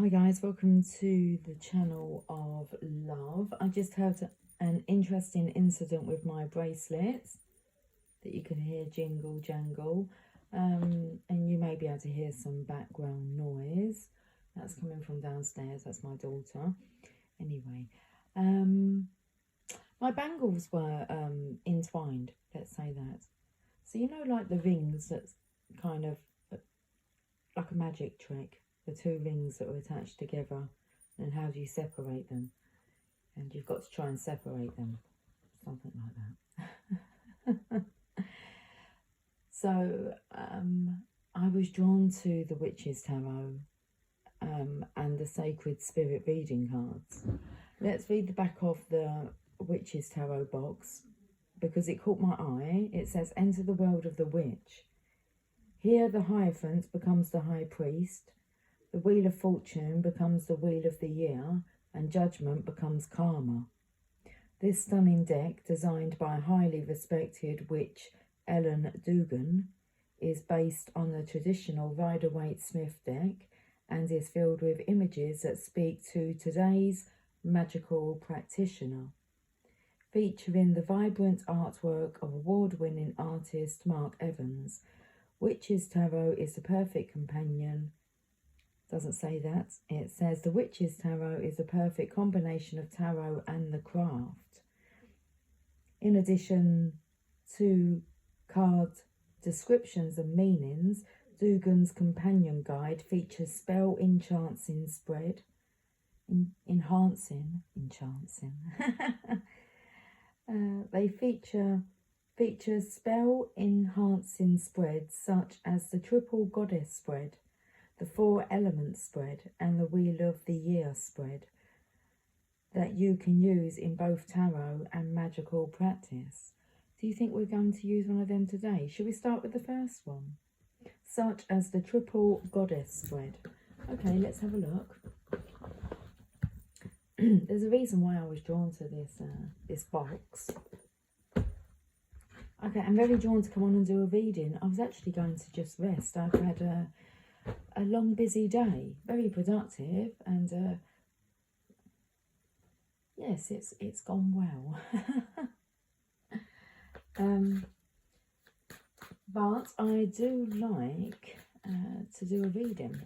Hi guys, welcome to the channel of love. I just had an interesting incident with my bracelets that you can hear jingle jangle, and you may be able to hear some background noise. That's coming from downstairs. That's my daughter. Anyway, my bangles were entwined, let's say that. So you know, like the rings, that's kind of like a magic trick. The two rings that are attached together, and how do you separate them? And you've got to try and separate them, something like that. So I was drawn to the Witch's Tarot and the Sacred Spirit reading cards. Let's read the back of the Witch's Tarot box because it caught my eye. It says, "Enter the world of the witch. Here the Hierophant becomes the High Priest. The Wheel of Fortune becomes the Wheel of the Year, and Judgment becomes Karma." This stunning deck, designed by highly respected witch Ellen Dugan, is based on the traditional Rider-Waite-Smith deck and is filled with images that speak to today's magical practitioner. Featuring the vibrant artwork of award-winning artist Mark Evans, Witch's Tarot is the perfect companion. Doesn't say that. It says the Witch's Tarot is a perfect combination of tarot and the craft. In addition to card descriptions and meanings, Dugan's companion guide features spell enhancing spread. They feature spell enhancing spreads such as the Triple Goddess spread, the Four Elements spread, and the Wheel of the Year spread that you can use in both tarot and magical practice. Do you think we're going to use one of them today? Should we start with the first one? Such as the Triple Goddess spread. Okay, let's have a look. There's a reason why I was drawn to this box. Okay, I'm very drawn to come on and do a reading. I was actually going to just rest. I've had a long busy day, very productive, and yes, it's gone well. But I do like to do a reading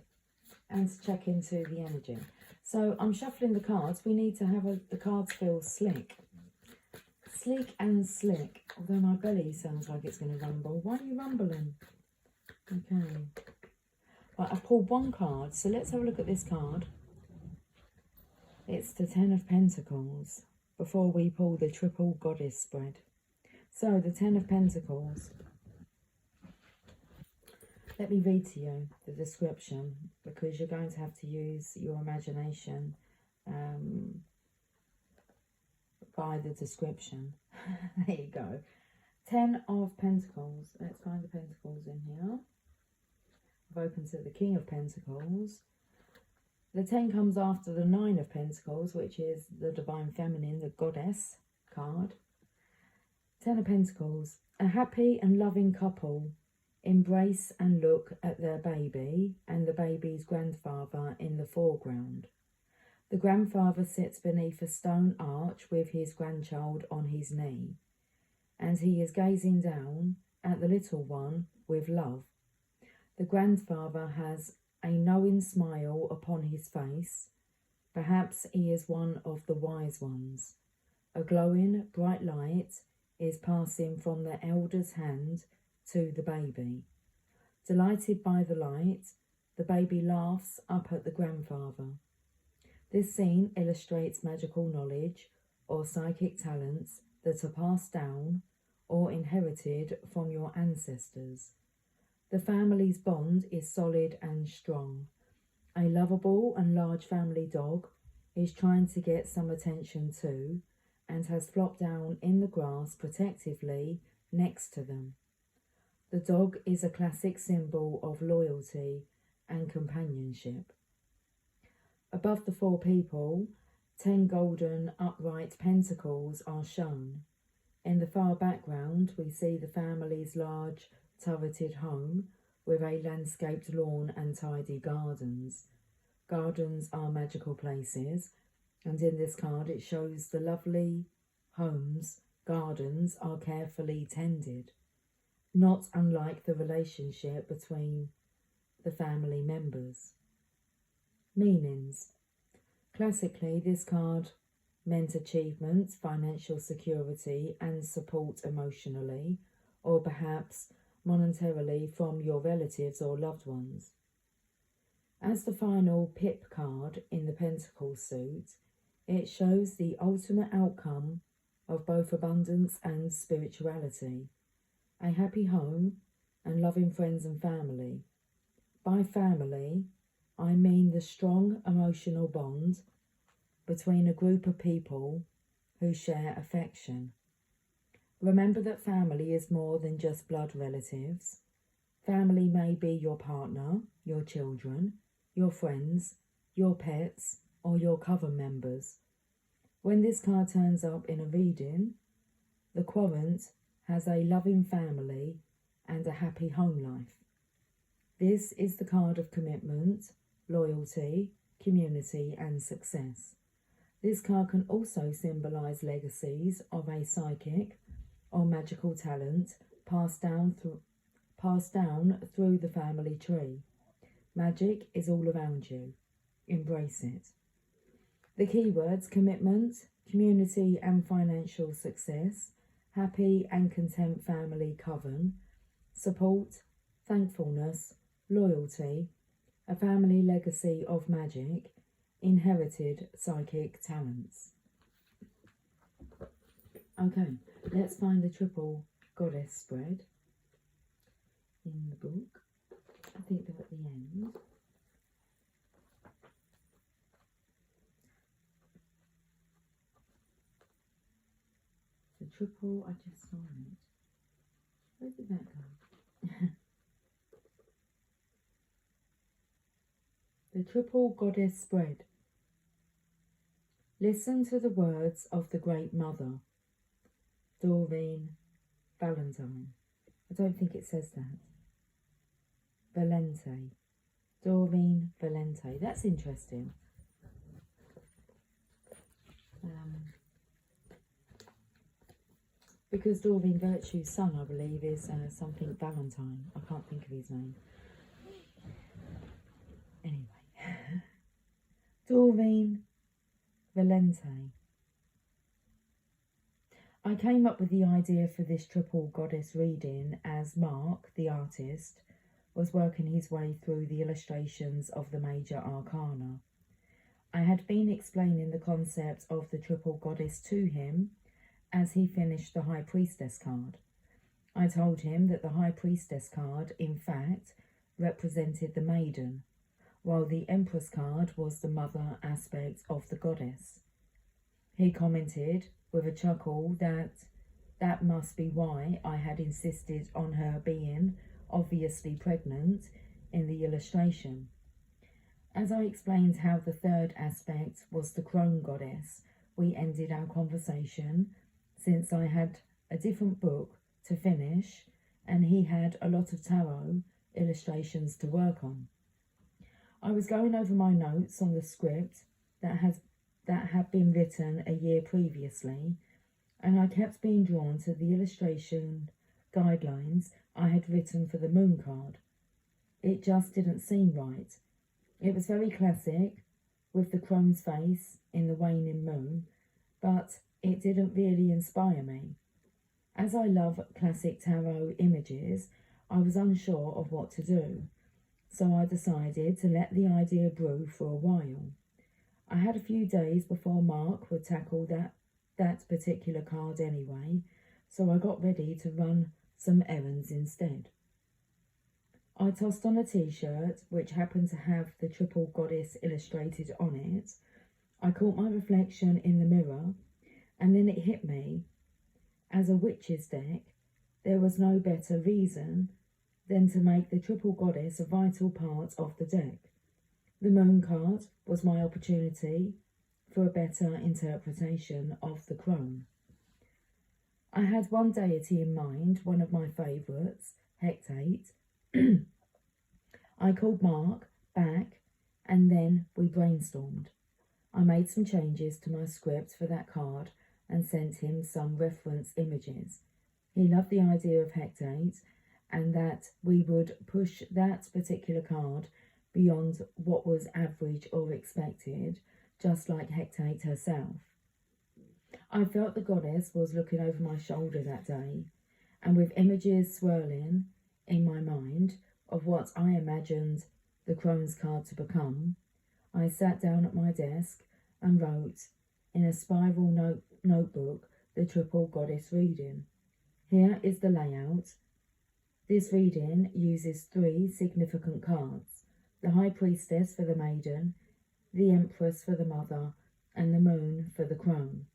and to check into the energy. So I'm shuffling the cards. We need to have the cards feel slick and slick. Although my belly sounds like it's going to rumble. Why are you rumbling? Okay. Right, I've pulled one card, so let's have a look at this card. It's the Ten of Pentacles, before we pull the Triple Goddess spread. So, the Ten of Pentacles. Let me read to you the description, because you're going to have to use your imagination by the description. There you go. Ten of Pentacles. Let's find the Pentacles in here. I've opened to the King of Pentacles. The 10 comes after the 9 of Pentacles, which is the Divine Feminine, the Goddess card. 10 of Pentacles. A happy and loving couple embrace and look at their baby and the baby's grandfather in the foreground. The grandfather sits beneath a stone arch with his grandchild on his knee, and he is gazing down at the little one with love. The grandfather has a knowing smile upon his face. Perhaps he is one of the wise ones. A glowing, bright light is passing from the elder's hand to the baby. Delighted by the light, the baby laughs up at the grandfather. This scene illustrates magical knowledge or psychic talents that are passed down or inherited from your ancestors. The family's bond is solid and strong. A lovable and large family dog is trying to get some attention too, and has flopped down in the grass protectively next to them. The dog is a classic symbol of loyalty and companionship. Above the 4 people, 10 golden upright pentacles are shown. In the far background, we see the family's large turreted home with a landscaped lawn and tidy gardens. gardens are magical places, and in this card it shows the lovely homes, gardens are carefully tended, not unlike the relationship between the family members. Meanings. Classically, this card meant achievements, financial security and support emotionally, or perhaps monetarily from your relatives or loved ones. As the final pip card in the Pentacles suit, it shows the ultimate outcome of both abundance and spirituality, a happy home and loving friends and family. By family, I mean the strong emotional bond between a group of people who share affection. Remember that family is more than just blood relatives. Family may be your partner, your children, your friends, your pets, or your coven members. When this card turns up in a reading, the querent has a loving family and a happy home life. This is the card of commitment, loyalty, community, and success. This card can also symbolise legacies of a psychic or magical talent passed down through the family tree. Magic is all around you. Embrace it. The keywords: commitment, community and financial success, happy and content family coven, support, thankfulness, loyalty, a family legacy of magic, inherited psychic talents. Okay, let's find the triple goddess spread in the book. I think they're at the end. The triple, I just saw it. Where did that go? The triple goddess spread. Listen to the words of the Great Mother, Doreen Valentine. I don't think it says that. Valente. Doreen Valente. That's interesting. Because Doreen Virtue's son, I believe, is something Valentine. I can't think of his name. Anyway. Doreen Valente. I came up with the idea for this triple goddess reading as Mark, the artist, was working his way through the illustrations of the major arcana. I had been explaining the concept of the triple goddess to him as he finished the High Priestess card. I told him that the High Priestess card, in fact, represented the maiden, while the Empress card was the mother aspect of the goddess. He commented with a chuckle that must be why I had insisted on her being obviously pregnant in the illustration. As I explained how the third aspect was the crone goddess, we ended our conversation, since I had a different book to finish and he had a lot of tarot illustrations to work on. I was going over my notes on the script that had been written a year previously, and I kept being drawn to the illustration guidelines I had written for the moon card. It just didn't seem right. It was very classic, with the crone's face in the waning moon, but it didn't really inspire me. As I love classic tarot images, I was unsure of what to do, so I decided to let the idea brew for a while. I had a few days before Mark would tackle that particular card anyway, so I got ready to run some errands instead. I tossed on a t-shirt which happened to have the triple goddess illustrated on it. I caught my reflection in the mirror, and then it hit me. As a witch's deck, there was no better reason than to make the triple goddess a vital part of the deck. The moon card was my opportunity for a better interpretation of the crone. I had one deity in mind, one of my favourites, Hecate. I called Mark back and then we brainstormed. I made some changes to my script for that card and sent him some reference images. He loved the idea of Hecate and that we would push that particular card beyond what was average or expected, just like Hecate herself. I felt the goddess was looking over my shoulder that day, and with images swirling in my mind of what I imagined the crone's card to become, I sat down at my desk and wrote in a spiral notebook the triple goddess reading. Here is the layout. This reading uses 3 significant cards: the High Priestess for the Maiden, the Empress for the Mother, and the Moon for the Crone.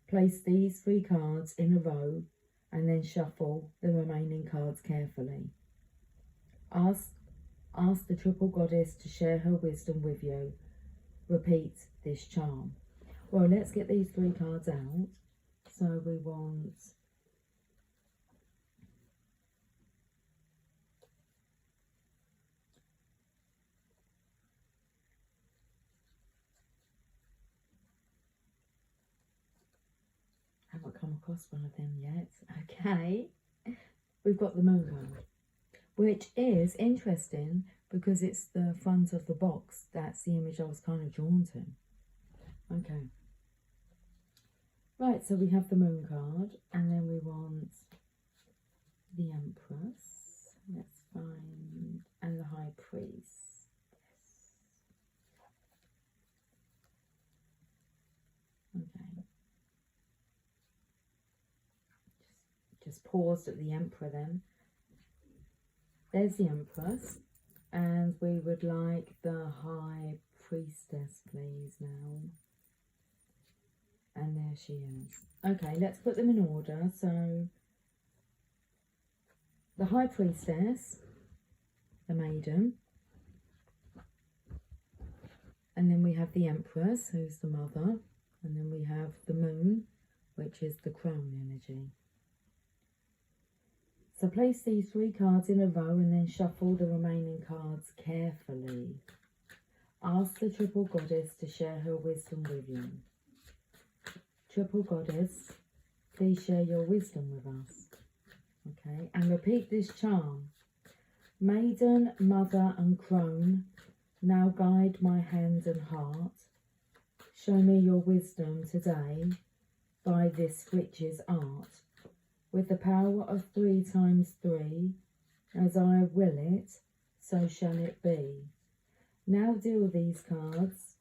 Place these 3 cards in a row and then shuffle the remaining cards carefully. Ask the triple goddess to share her wisdom with you. Repeat this charm. Well, let's get these 3 cards out. So we want I haven't come across one of them yet. Okay. We've got the Moon card, which is interesting because it's the front of the box. That's the image I was kind of drawn to. Okay. Right, so we have the Moon card, and then we want the Empress. Let's find, and the High Priest. Okay. Just paused at the Emperor then. There's the Empress, and we would like the High Priestess, please, now. And there she is. Okay, let's put them in order. So, the High Priestess, the Maiden, and then we have the Empress, who's the Mother, and then we have the Moon, which is the Crone energy. So place these 3 cards in a row and then shuffle the remaining cards carefully. Ask the triple goddess to share her wisdom with you. Triple goddess, please share your wisdom with us. Okay, and repeat this charm. Maiden, Mother and Crone, now guide my hand and heart. Show me your wisdom today by this witch's art. With the power of 3 times 3, as I will it, so shall it be. Now deal these cards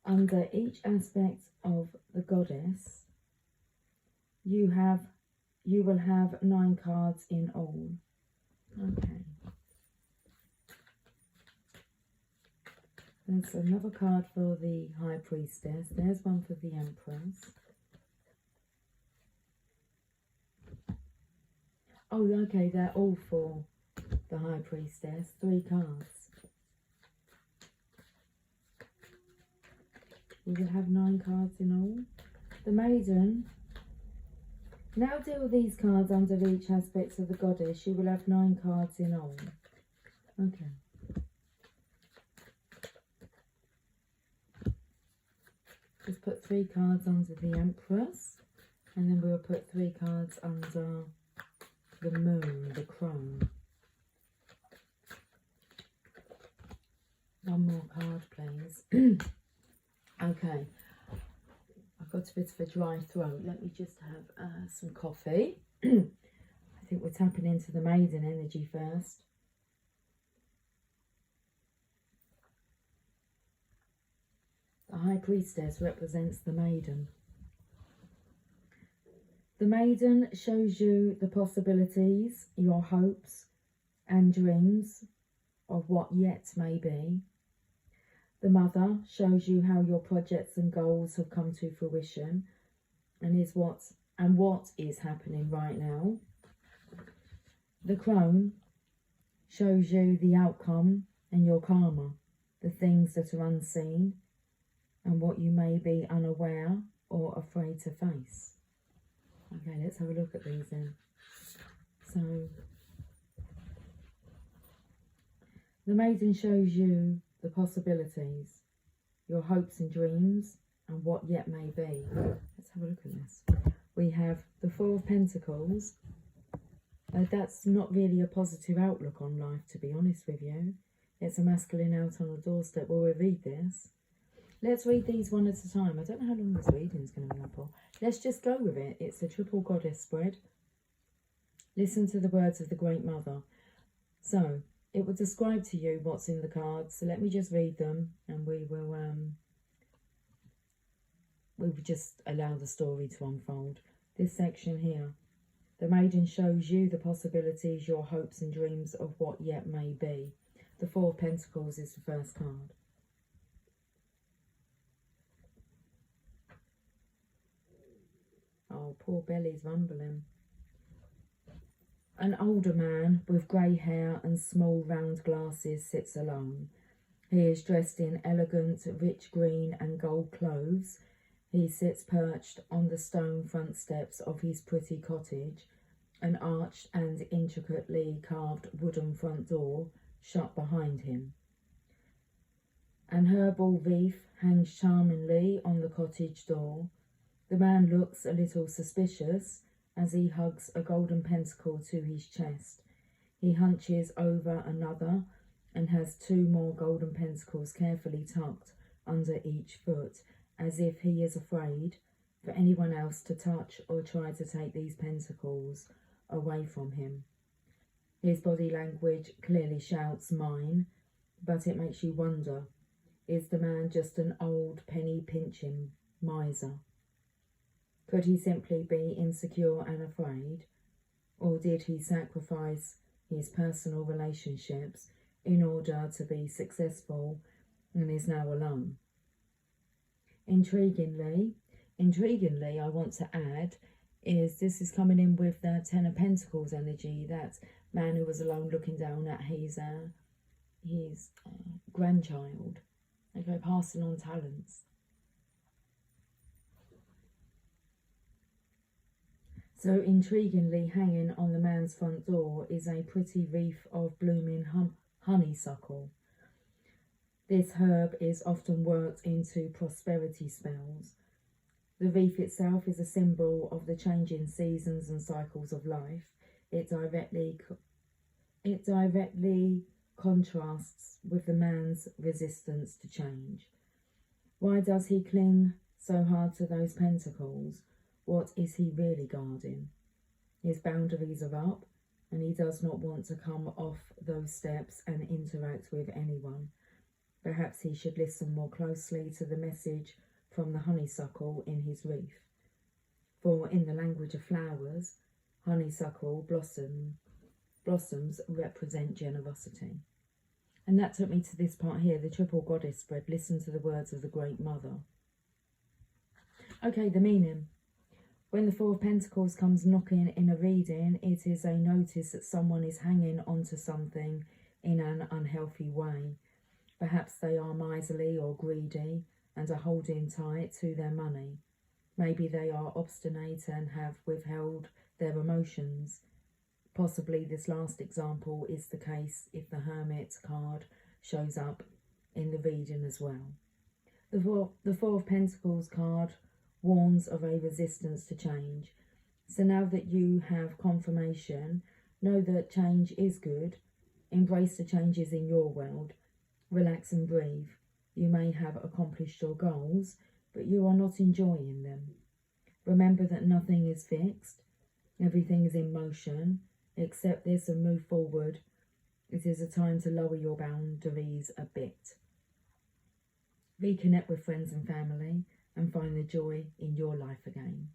under each aspect of the goddess. You will have 9 cards in all. Okay. There's another card for the High Priestess. There's one for the Empress. Oh, okay, they're all for the High Priestess. 3 cards. We will have 9 cards in all. The Maiden. Now deal these cards under each aspect of the goddess. You will have 9 cards in all. Okay. Just put 3 cards under the Empress. And then we'll put 3 cards under the Moon, the Crone. One more card, please. Okay. I've got a bit of a dry throat. Let me just have some coffee. I think we're tapping into the Maiden energy first. The High Priestess represents the Maiden. The Maiden shows you the possibilities, your hopes and dreams of what yet may be. The Mother shows you how your projects and goals have come to fruition and what is happening right now. The Crone shows you the outcome and your karma, the things that are unseen and what you may be unaware or afraid to face. Okay, let's have a look at these then. So, the Maiden shows you the possibilities, your hopes and dreams, and what yet may be. Let's have a look at this. We have the Four of Pentacles. That's not really a positive outlook on life, to be honest with you. It's a masculine out on the doorstep. Well, we'll read this. Let's read these one at a time. I don't know how long this reading is going to be up for. Let's just go with it. It's a triple goddess spread. Listen to the words of the Great Mother. So, it will describe to you what's in the cards. So let me just read them, and we will just allow the story to unfold. This section here. The maiden shows you the possibilities, your hopes and dreams of what yet may be. The Four of Pentacles is the first card. Oh, poor Belly's rumbling. An older man with grey hair and small round glasses sits alone. He is dressed in elegant, rich green and gold clothes. He sits perched on the stone front steps of his pretty cottage. An arched and intricately carved wooden front door shut behind him. An herbal wreath hangs charmingly on the cottage door. The man looks a little suspicious as he hugs a golden pentacle to his chest. He hunches over another and has two more golden pentacles carefully tucked under each foot, as if he is afraid for anyone else to touch or try to take these pentacles away from him. His body language clearly shouts mine, but it makes you wonder, is the man just an old penny-pinching miser? Could he simply be insecure and afraid, or did he sacrifice his personal relationships in order to be successful and is now alone? Intriguingly, I want to add, is this is coming in with the Ten of Pentacles energy, that man who was alone looking down at his grandchild. Okay, passing on talents. So intriguingly, hanging on the man's front door is a pretty wreath of blooming honeysuckle. This herb is often worked into prosperity spells. The wreath itself is a symbol of the changing seasons and cycles of life. It directly contrasts with the man's resistance to change. Why does he cling so hard to those pentacles? What is he really guarding? His boundaries are up, and he does not want to come off those steps and interact with anyone. Perhaps he should listen more closely to the message from the honeysuckle in his wreath. For in the language of flowers, honeysuckle blossoms represent generosity. And that took me to this part here, the triple goddess spread. Listen to the words of the Great Mother. Okay, the meaning. When the Four of Pentacles comes knocking in a reading, it is a notice that someone is hanging onto something in an unhealthy way. Perhaps they are miserly or greedy and are holding tight to their money. Maybe they are obstinate and have withheld their emotions. Possibly this last example is the case if the Hermit card shows up in the reading as well. The Four of Pentacles card warns of a resistance to change. So now that you have confirmation, know that change is good. Embrace the changes in your world. Relax and breathe. You may have accomplished your goals, but you are not enjoying them. Remember that nothing is fixed. Everything is in motion. Accept this and move forward. It is a time to lower your boundaries a bit. Reconnect with friends and family and find the joy in your life again.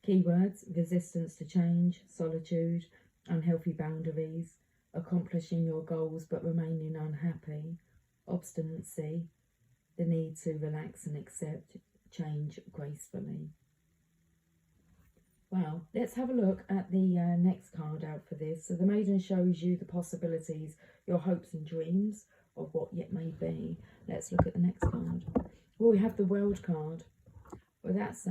Keywords: resistance to change, solitude, unhealthy boundaries, accomplishing your goals but remaining unhappy, obstinacy, the need to relax and accept change gracefully. Wow, let's have a look at the next card out for this. So the Maiden shows you the possibilities, your hopes and dreams of what yet may be. Let's look at the next card. Well, we have the World card. Well, that's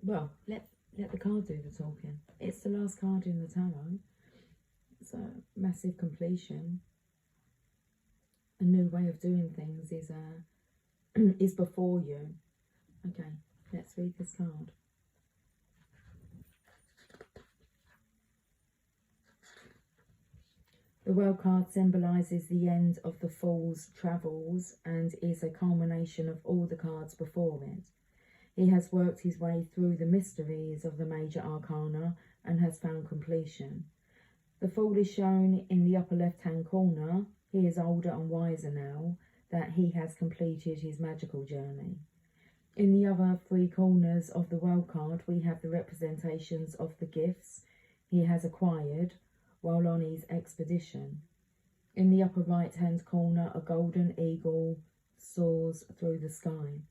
well, let the card do the talking. It's the last card in the tarot. It's a massive completion. a new way of doing things is is before you. Okay, let's read this card. The World card symbolises the end of the Fool's travels and is a culmination of all the cards before it. He has worked his way through the mysteries of the major arcana and has found completion. The Fool is shown in the upper left-hand corner. He is older and wiser now that he has completed his magical journey. In the other three corners of the World card, we have the representations of the gifts he has acquired while on his expedition. In the upper right-hand corner, a golden eagle soars through the sky.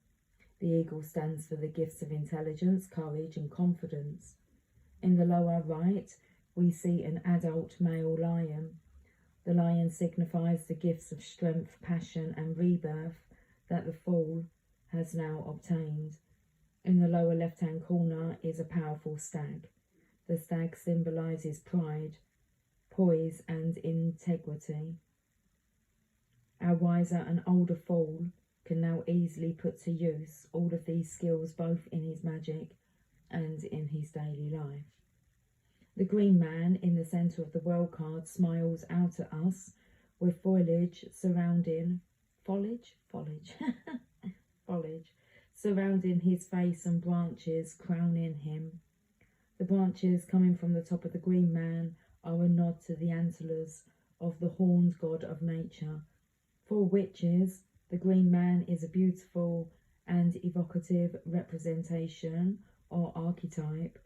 The eagle stands for the gifts of intelligence, courage and confidence. In the lower right, we see an adult male lion. The lion signifies the gifts of strength, passion and rebirth that the Fool has now obtained. In the lower left-hand corner is a powerful stag. The stag symbolises pride, poise and integrity. Our wiser and older Fool can now easily put to use all of these skills both in his magic and in his daily life. The green man in the centre of the World card smiles out at us with foliage surrounding surrounding his face and branches crowning him. The branches coming from the top of the green man are a nod to the antlers of the horned god of nature. For witches, the green man is a beautiful and evocative representation or archetype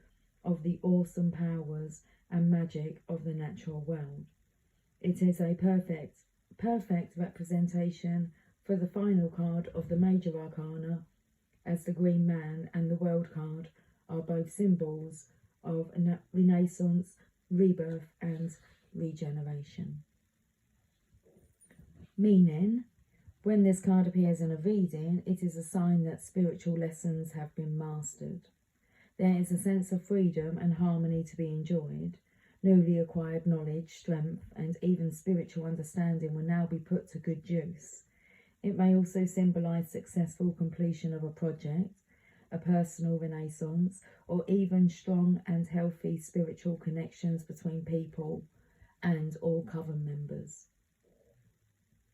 of the awesome powers and magic of the natural world. It is a perfect representation for the final card of the major arcana, as the green man and the World card are both symbols of renaissance, rebirth and regeneration. Meaning, when this card appears in a reading, it is a sign that spiritual lessons have been mastered. There is a sense of freedom and harmony to be enjoyed. Newly acquired knowledge, strength and even spiritual understanding will now be put to good use. It may also symbolise successful completion of a project, a personal renaissance, or even strong and healthy spiritual connections between people and all coven members.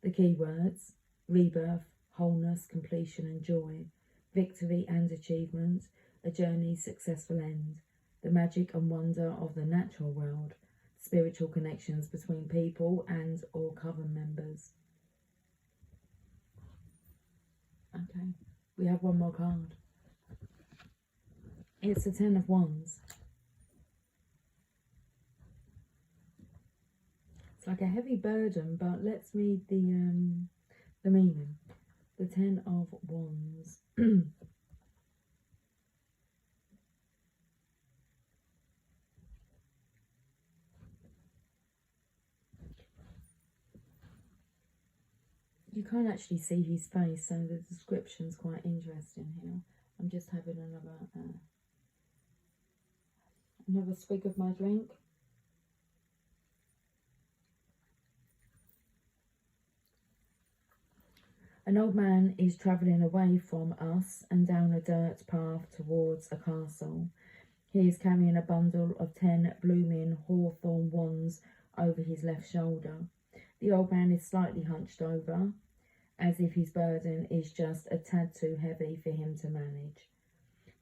The key words: rebirth, wholeness, completion and joy, victory and achievement, a journey's successful end, the magic and wonder of the natural world, spiritual connections between people and all coven members. Okay, we have one more card. It's the Ten of Wands. It's like a heavy burden, but let's read the meaning. The Ten of Wands. You can't actually see his face, so the description's quite interesting here. I'm just having another swig of my drink. An old man is travelling away from us and down a dirt path towards a castle. He is carrying a bundle of 10 blooming hawthorn wands over his left shoulder. The old man is slightly hunched over, as if his burden is just a tad too heavy for him to manage.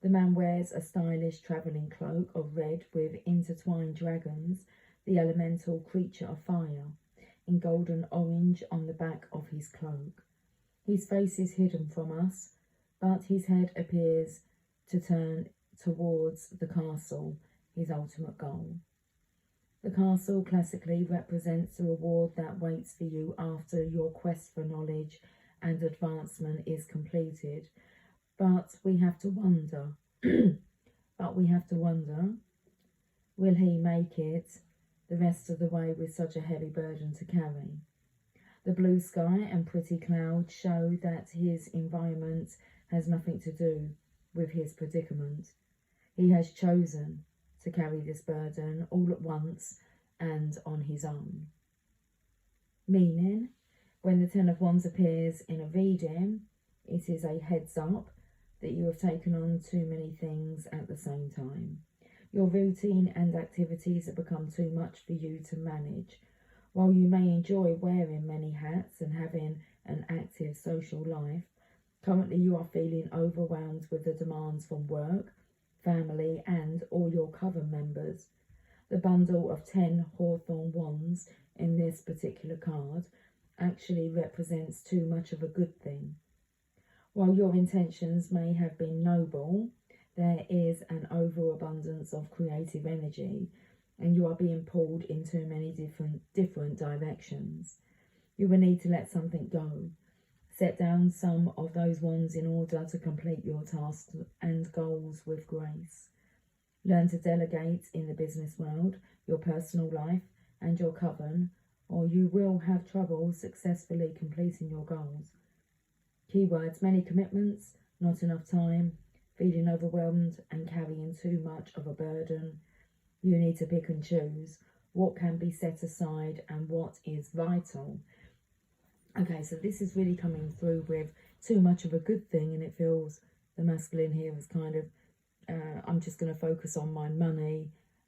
The man wears a stylish travelling cloak of red with intertwined dragons, the elemental creature of fire, in golden orange on the back of his cloak. His face is hidden from us, but his head appears to turn towards the castle, his ultimate goal. The castle classically represents the reward that waits for you after your quest for knowledge and advancement is completed. But we have to wonder, will he make it the rest of the way with such a heavy burden to carry? The blue sky and pretty clouds show that his environment has nothing to do with his predicament. He has chosen to carry this burden all at once and on his own. Meaning, When the Ten of Wands appears in a reading, it is a heads up that you have taken on too many things at the same time. Your routine and activities have become too much for you to manage. While you may enjoy wearing many hats and having an active social life, currently you are feeling overwhelmed with the demands from work, family and all your coven members. The bundle of 10 Hawthorn wands in this particular card actually represents too much of a good thing. While your intentions may have been noble, there is an overabundance of creative energy and you are being pulled in too many different directions. You will need to let something go. Set down some of those wands in order to complete your tasks and goals with grace. Learn to delegate in the business world, your personal life and your coven, or you will have trouble successfully completing your goals. Keywords: many commitments, not enough time, feeling overwhelmed and carrying too much of a burden. You need to pick and choose what can be set aside and what is vital. Okay, so this is really coming through with too much of a good thing, and it feels the masculine here is kind of, I'm just going to focus on my money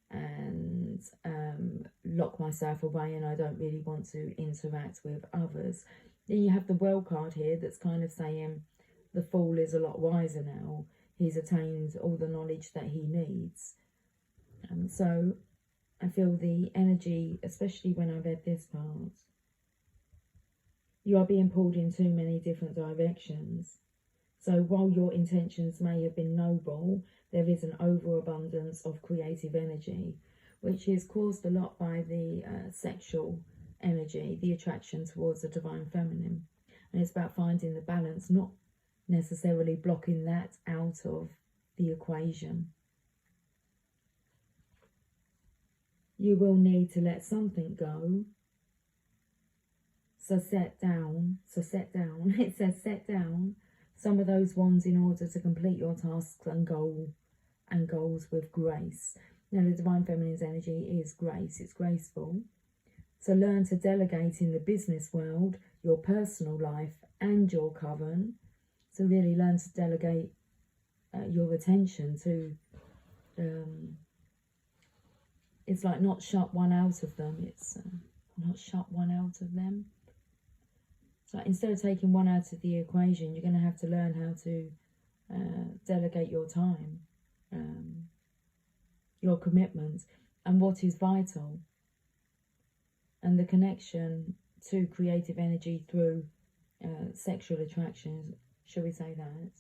and lock myself away, and I don't really want to interact with others. Then you have the World card here that's kind of saying the Fool is a lot wiser now. He's attained all the knowledge that he needs. So I feel the energy, especially when I read this part, you are being pulled in too many different directions. So while your intentions may have been noble, there is an overabundance of creative energy, which is caused a lot by the sexual energy, the attraction towards the divine feminine. And it's about finding the balance, not necessarily blocking that out of the equation. You will need to let something go. So set down, it says set down some of those wands in order to complete your tasks and goals with grace. Now the divine feminine's energy is grace, it's graceful. So learn to delegate in the business world, your personal life and your coven. So really learn to delegate your attention to, it's like not shut one out of them, it's not shut one out of them. So instead of taking one out of the equation, you're going to have to learn how to delegate your time, your commitment, and what is vital. And the connection to creative energy through sexual attraction, shall we say that,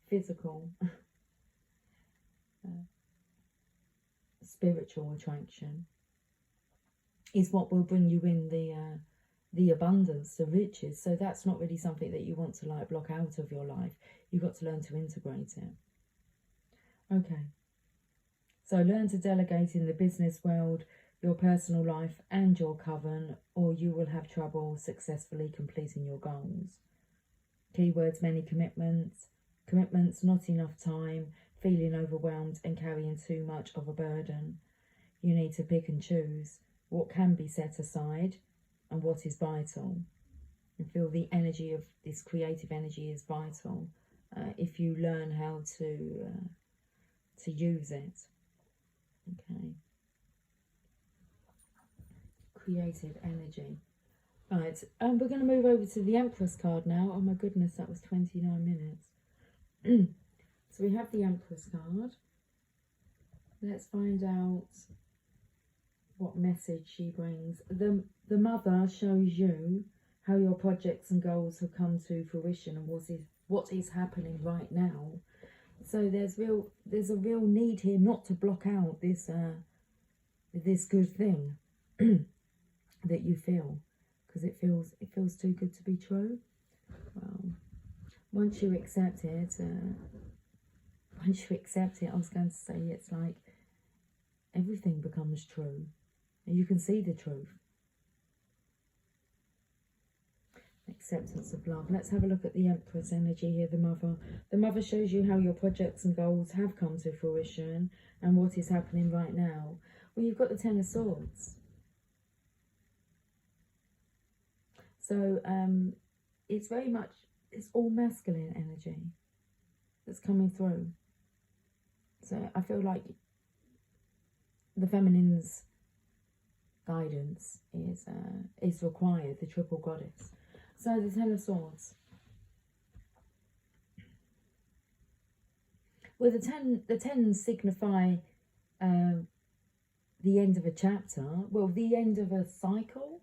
physical, spiritual attraction, is what will bring you in the abundance, the riches. So that's not really something that you want to like block out of your life. You've got to learn to integrate it. Okay. So learn to delegate in the business world, your personal life and your coven, or you will have trouble successfully completing your goals. Keywords: many commitments, not enough time, feeling overwhelmed and carrying too much of a burden. You need to pick and choose what can be set aside and what is vital. And feel the energy of this creative energy is vital if you learn how to use it. Okay. Creative energy. Right, we're going to move over to the Empress card now. Oh my goodness, that was 29 minutes. So we have the Empress card. Let's find out what message she brings. The Mother shows you how your projects and goals have come to fruition and what is happening right now. So there's a real need here not to block out this this good thing that you feel, because it feels too good to be true. Well, once you accept it, I was going to say, it's like everything becomes true. You can see the truth. Acceptance of love. Let's have a look at the Empress energy here, the Mother. The Mother shows you how your projects and goals have come to fruition and what is happening right now. Well, you've got the Ten of Swords. So it's very much, it's all masculine energy that's coming through. So I feel like the feminine's guidance is required, the triple goddess. So the Ten of Swords. Well, the tens signify the end of a chapter. Well, the end of a cycle.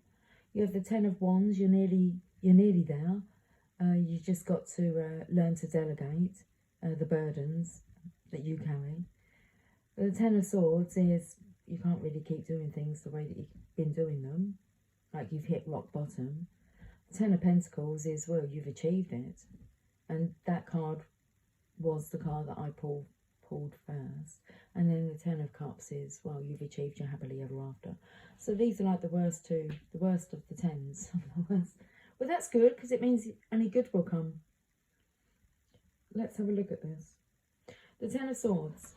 You have the Ten of Wands. You're nearly there. You just got to learn to delegate the burdens that you carry. But the Ten of Swords is you can't really keep doing things the way that you've been doing them, like you've hit rock bottom. The Ten of Pentacles is, well, you've achieved it, and that card was the card that I pulled first. And then the Ten of Cups is, well, you've achieved your happily ever after. So these are like the worst of the tens. Well, that's good, because it means only good will come. Let's have a look at this. The Ten of Swords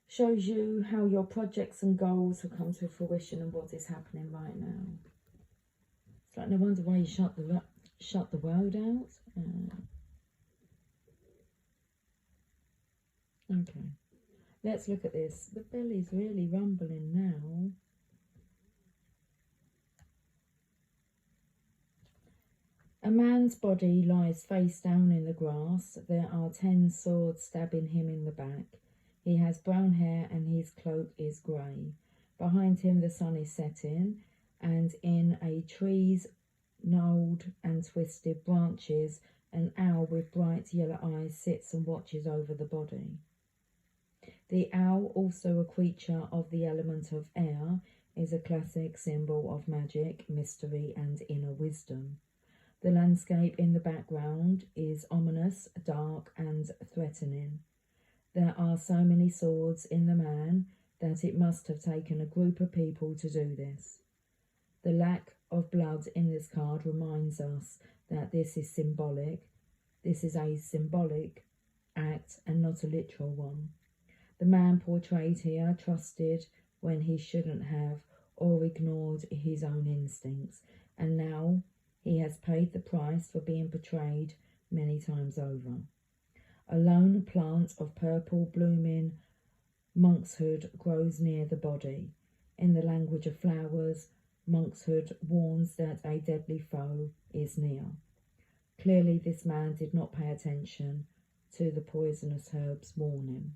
shows you how your projects and goals have come to fruition and what is happening right now. It's like no wonder why you shut the world out. Okay, let's look at this. The belly's really rumbling now. A man's body lies face down in the grass. There are 10 swords stabbing him in the back. He has brown hair and his cloak is grey. Behind him the sun is setting, and in a tree's gnarled and twisted branches, an owl with bright yellow eyes sits and watches over the body. The owl, also a creature of the element of air, is a classic symbol of magic, mystery and inner wisdom. The landscape in the background is ominous, dark and threatening. There are so many swords in the man that it must have taken a group of people to do this. The lack of blood in this card reminds us that this is symbolic. This is a symbolic act and not a literal one. The man portrayed here trusted when he shouldn't have, or ignored his own instincts, and now he has paid the price for being betrayed many times over. A lone plant of purple blooming monkshood grows near the body. In the language of flowers, monkshood warns that a deadly foe is near. Clearly this man did not pay attention to the poisonous herb's warning.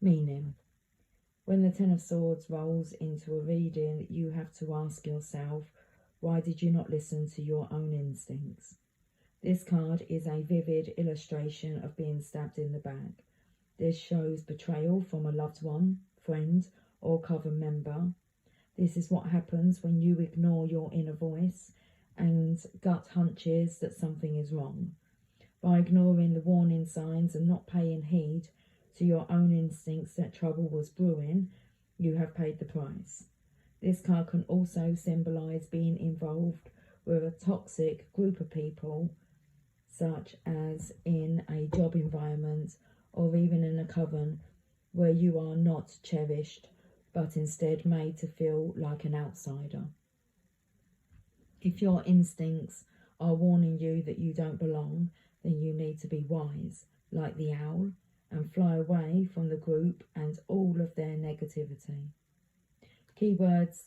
Meaning, when the Ten of Swords rolls into a reading, you have to ask yourself, why did you not listen to your own instincts? This card is a vivid illustration of being stabbed in the back. This shows betrayal from a loved one, friend, or coven member. This is what happens when you ignore your inner voice and gut hunches that something is wrong. By ignoring the warning signs and not paying heed to your own instincts that trouble was brewing, you have paid the price. This card can also symbolise being involved with a toxic group of people, such as in a job environment or even in a coven where you are not cherished but instead made to feel like an outsider. If your instincts are warning you that you don't belong, then you need to be wise, like the owl, and fly away from the group and all of their negativity. Keywords: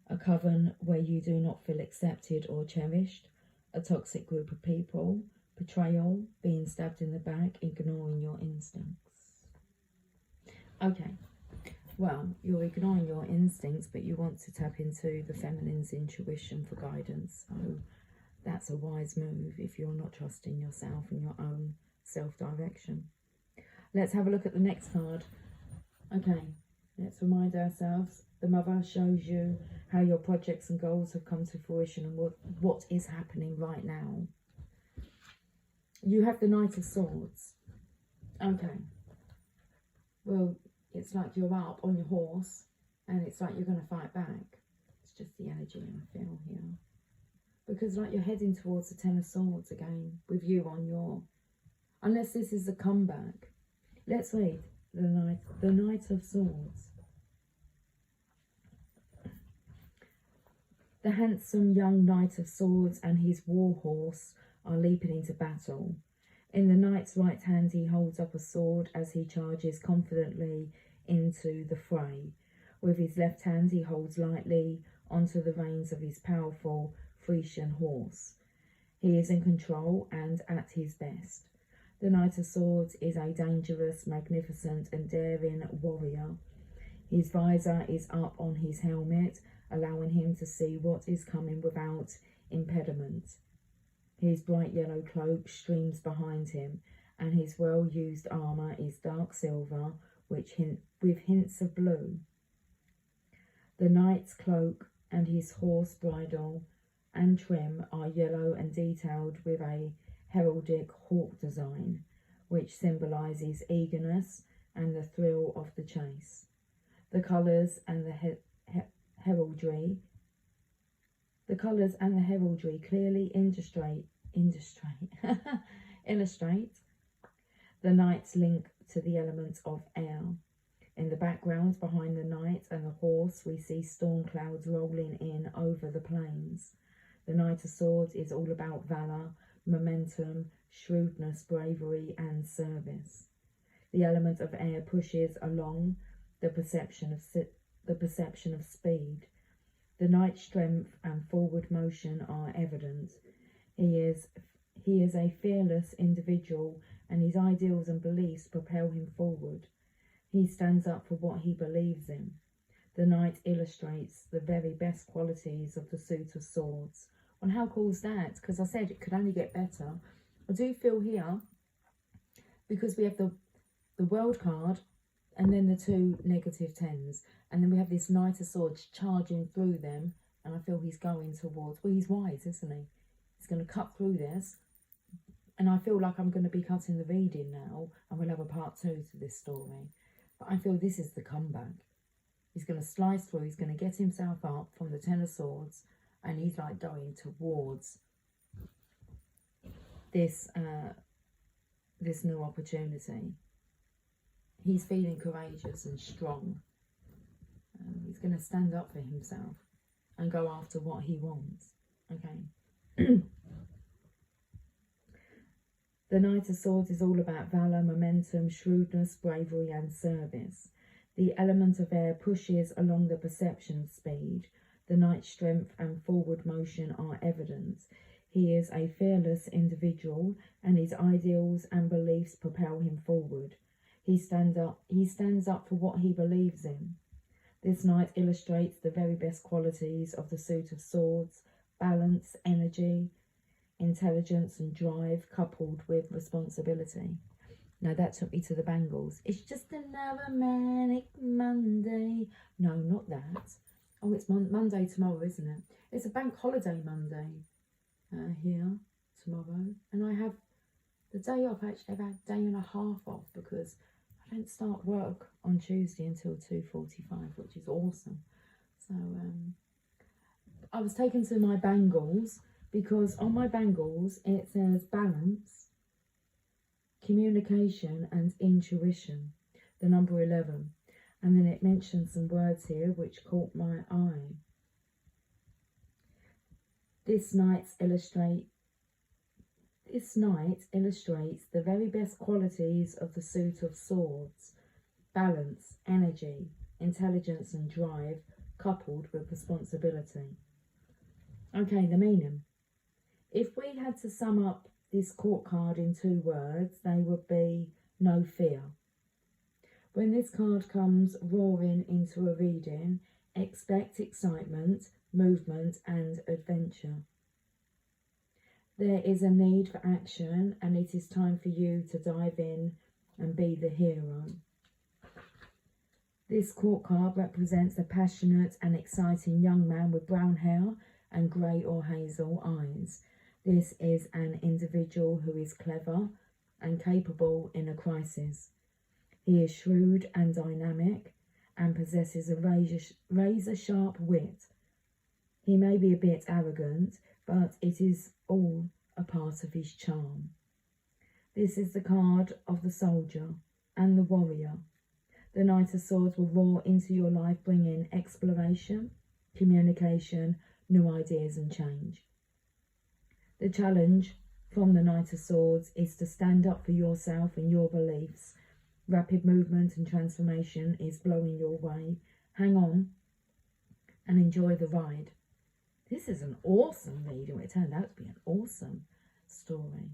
a coven where you do not feel accepted or cherished, a toxic group of people, betrayal, being stabbed in the back, ignoring your instincts. Okay, well, you're ignoring your instincts, but you want to tap into the feminine's intuition for guidance. So that's a wise move if you're not trusting yourself and your own self-direction. Let's have a look at the next card. Okay, let's remind ourselves. The Mother shows you how your projects and goals have come to fruition and what is happening right now. You have the Knight of Swords. Okay. Well, it's like you're up on your horse and it's like you're going to fight back. It's just the energy I feel here. Because like you're heading towards the Ten of Swords again with you on your... Unless this is a comeback. Let's read the Knight of Swords. The handsome young Knight of Swords and his war horse are leaping into battle. In the knight's right hand he holds up a sword as he charges confidently into the fray. With his left hand he holds lightly onto the reins of his powerful Frisian horse. He is in control and at his best. The Knight of Swords is a dangerous, magnificent and daring warrior. His visor is up on his helmet, allowing him to see what is coming without impediment. His bright yellow cloak streams behind him, and his well-used armour is dark silver with hints of blue. The knight's cloak and his horse bridle and trim are yellow and detailed with a heraldic hawk design, which symbolises eagerness and the thrill of the chase. The colours and the heraldry clearly illustrate the knight's link to the element of air. In the background, behind the knight and the horse, we see storm clouds rolling in over the plains. The Knight of Swords is all about valour, momentum, shrewdness, bravery and service. The element of air pushes along the perception of speed. The knight's strength and forward motion are evident. He is a fearless individual, and his ideals and beliefs propel him forward. He stands up for what he believes in. The knight illustrates the very best qualities of the suit of swords. And how cool is that? Because I said it could only get better. I do feel here, because we have the world card and then the two -10s, and then we have this Knight of Swords charging through them, and I feel he's going towards, well, he's wise, isn't he? He's going to cut through this, and I feel like I'm going to be cutting the reading now, and we'll have a part 2 to this story. But I feel this is the comeback. He's going to slice through, he's going to get himself up from the 10 of Swords, and he's like going towards this this new opportunity. He's feeling courageous and strong. He's going to stand up for himself and go after what he wants. Okay. The Knight of Swords is all about valour, momentum, shrewdness, bravery and service. The element of air pushes along the perception of speed. The knight's strength and forward motion are evident. He is a fearless individual, and his ideals and beliefs propel him forward. He stands up for what he believes in. This knight illustrates the very best qualities of the suit of swords: balance, energy, intelligence and drive, coupled with responsibility. Now that took me to the bangles. It's just another manic Monday. No, not that. Oh, it's Monday tomorrow, isn't it? It's a bank holiday Monday here tomorrow. And I have the day off, actually about a day and a half off, because I don't start work on Tuesday until 2:45, which is awesome. So I was taken to my bangles, because on my bangles it says balance, communication and intuition, the number 11. And then it mentions some words here which caught my eye. This night illustrates the very best qualities of the suit of swords: balance, energy, intelligence and drive, coupled with responsibility. Okay, the meaning. If we had to sum up this court card in 2 words, they would be no fear. When this card comes roaring into a reading, expect excitement, movement and adventure. There is a need for action, and it is time for you to dive in and be the hero. This court card represents a passionate and exciting young man with brown hair and grey or hazel eyes. This is an individual who is clever and capable in a crisis. He is shrewd and dynamic and possesses a razor-sharp wit. He may be a bit arrogant, but it is all a part of his charm. This is the card of the soldier and the warrior. The Knight of Swords will roar into your life, bringing exploration, communication, new ideas and change. The challenge from the Knight of Swords is to stand up for yourself and your beliefs. Rapid movement and transformation is blowing your way. Hang on and enjoy the ride. This is an awesome reading. It turned out to be an awesome story.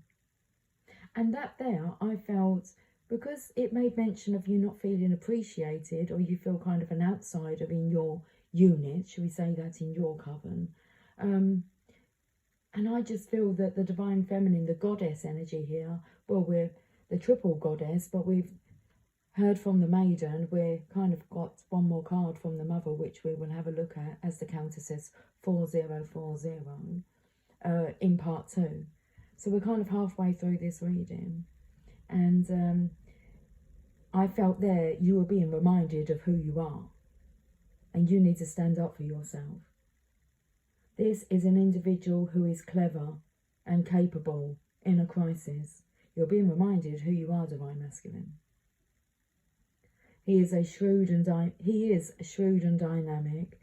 And that there, I felt, because it made mention of you not feeling appreciated, or you feel kind of an outsider in your unit, should we say that, in your coven. And I just feel that the divine feminine, the goddess energy here, well, we're the triple goddess, but we've heard from the maiden. We're kind of got one more card from the mother, which we will have a look at, as the counter says, 4040 in part 2. So we're kind of halfway through this reading. And I felt there you were being reminded of who you are. And you need to stand up for yourself. This is an individual who is clever and capable in a crisis. You're being reminded who you are, Divine Masculine. He is shrewd and dynamic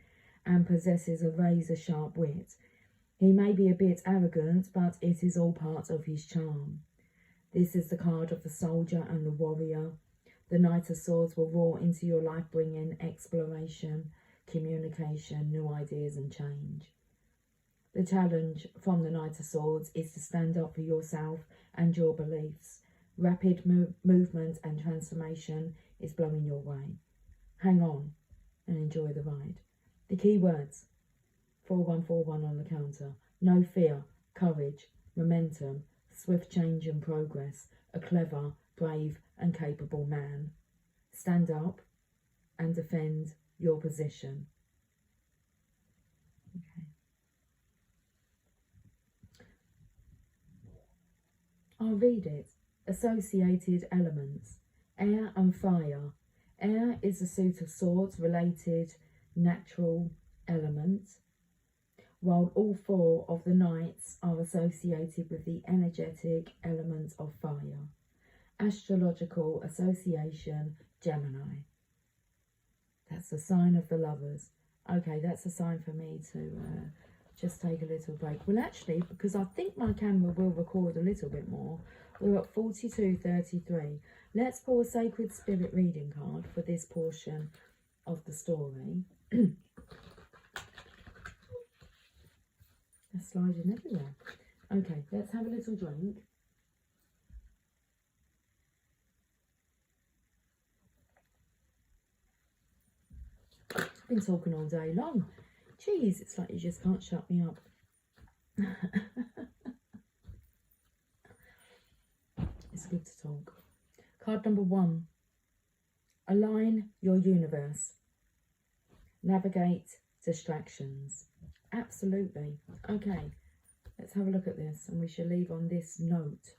and possesses a razor-sharp wit. He may be a bit arrogant, but it is all part of his charm. This is the card of the soldier and the warrior. The Knight of Swords will roar into your life, bringing exploration, communication, new ideas and change. The challenge from the Knight of Swords is to stand up for yourself and your beliefs. Rapid movement and transformation is blowing your way. Hang on and enjoy the ride. The key words, 4141 on the counter. No fear, courage, momentum, swift change and progress. A clever, brave and capable man. Stand up and defend your position. Okay. I'll read it. Associated elements. Air and fire. Air is a suit of swords related natural element, while all 4 of the knights are associated with the energetic element of fire. Astrological association, Gemini. That's the sign of the lovers. Okay, that's a sign for me to just take a little break. Well, actually, because I think my camera will record a little bit more, we're at 42:33. Let's pull a Sacred Spirit reading card for this portion of the story. They're sliding everywhere. Okay, let's have a little drink. I've been talking all day long. Jeez, it's like you just can't shut me up. It's good to talk. Card number 1. Align your universe. Navigate distractions. Absolutely. Okay, let's have a look at this, and we shall leave on this note.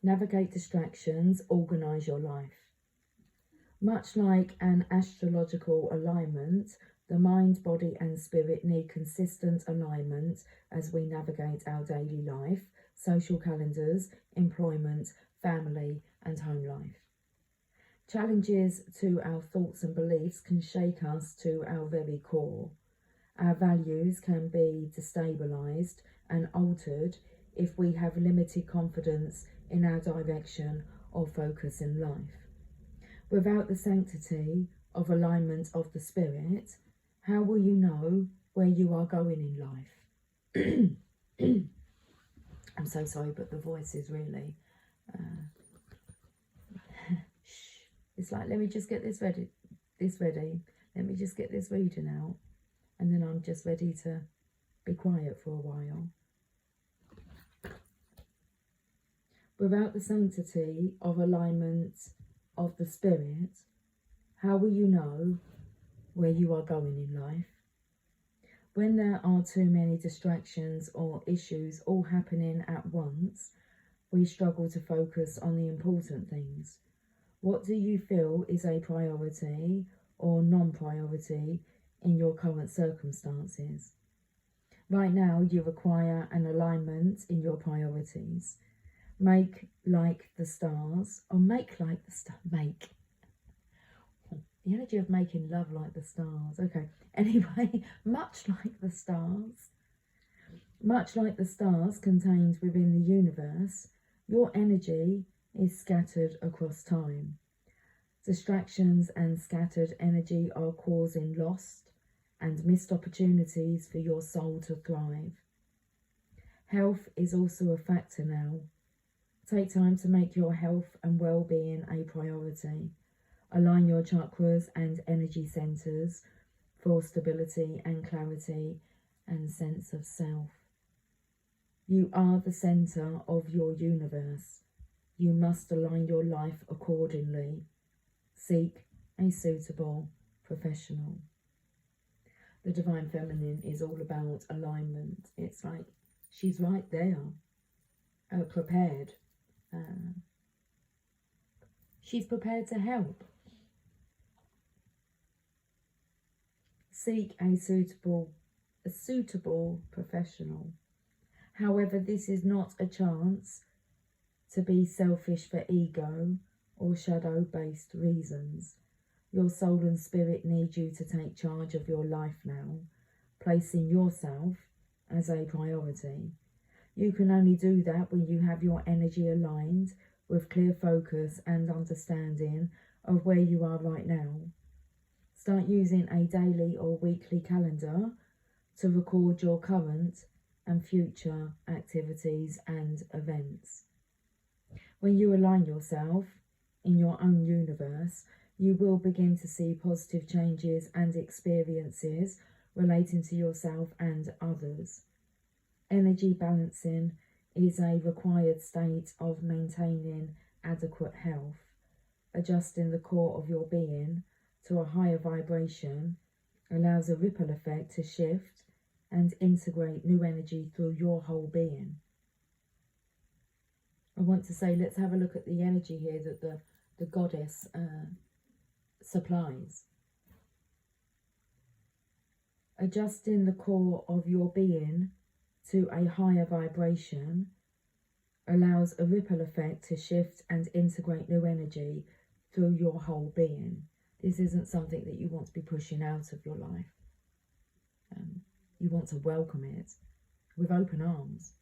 Navigate distractions, organise your life. Much like an astrological alignment, the mind, body and spirit need consistent alignment as we navigate our daily life, social calendars, employment, family and home life. Challenges to our thoughts and beliefs can shake us to our very core. Our values can be destabilised and altered if we have limited confidence in our direction or focus in life. Without the sanctity of alignment of the spirit, how will you know where you are going in life? I'm so sorry, but the voice is really... It's like, let me just get this ready. Let me just get this reading out. And then I'm just ready to be quiet for a while. Without the sanctity of alignment of the spirit, how will you know where you are going in life? When there are too many distractions or issues all happening at once, we struggle to focus on the important things. What do you feel is a priority or non-priority in your current circumstances? Right now, you require an alignment in your priorities. Make like the stars, or make like the star. Make. The energy of making love like the stars. Okay, anyway, much like the stars contained within the universe, your energy is scattered across time. Distractions and scattered energy are causing lost and missed opportunities for your soul to thrive. Health is also a factor now. Take time to make your health and well-being a priority. Align your chakras and energy centers for stability and clarity and sense of self. You are the center of your universe. You must align your life accordingly. Seek a suitable professional. The Divine Feminine is all about alignment. It's like she's right there, prepared. She's prepared to help. Seek a suitable professional. However, this is not a chance to be selfish for ego or shadow-based reasons. Your soul and spirit need you to take charge of your life now, placing yourself as a priority. You can only do that when you have your energy aligned with clear focus and understanding of where you are right now. Start using a daily or weekly calendar to record your current and future activities and events. When you align yourself in your own universe, you will begin to see positive changes and experiences relating to yourself and others. Energy balancing is a required state of maintaining adequate health. Adjusting the core of your being to a higher vibration allows a ripple effect to shift and integrate new energy through your whole being. I want to say, let's have a look at the energy here that the goddess supplies. Adjusting the core of your being to a higher vibration allows a ripple effect to shift and integrate new energy through your whole being. This isn't something that you want to be pushing out of your life. You want to welcome it with open arms.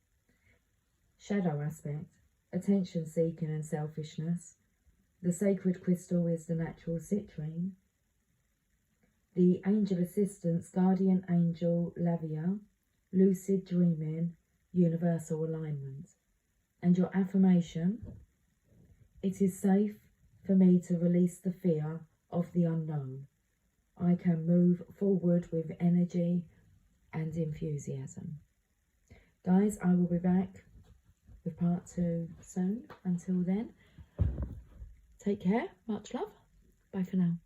Shadow aspect, attention seeking and selfishness. The sacred crystal is the natural citrine. The angel assistants, guardian angel Lavia, lucid dreaming, universal alignment. And your affirmation: it is safe for me to release the fear of the unknown. I can move forward with energy and enthusiasm. Guys, I will be back with part 2 soon. Until then, take care, much love, bye for now.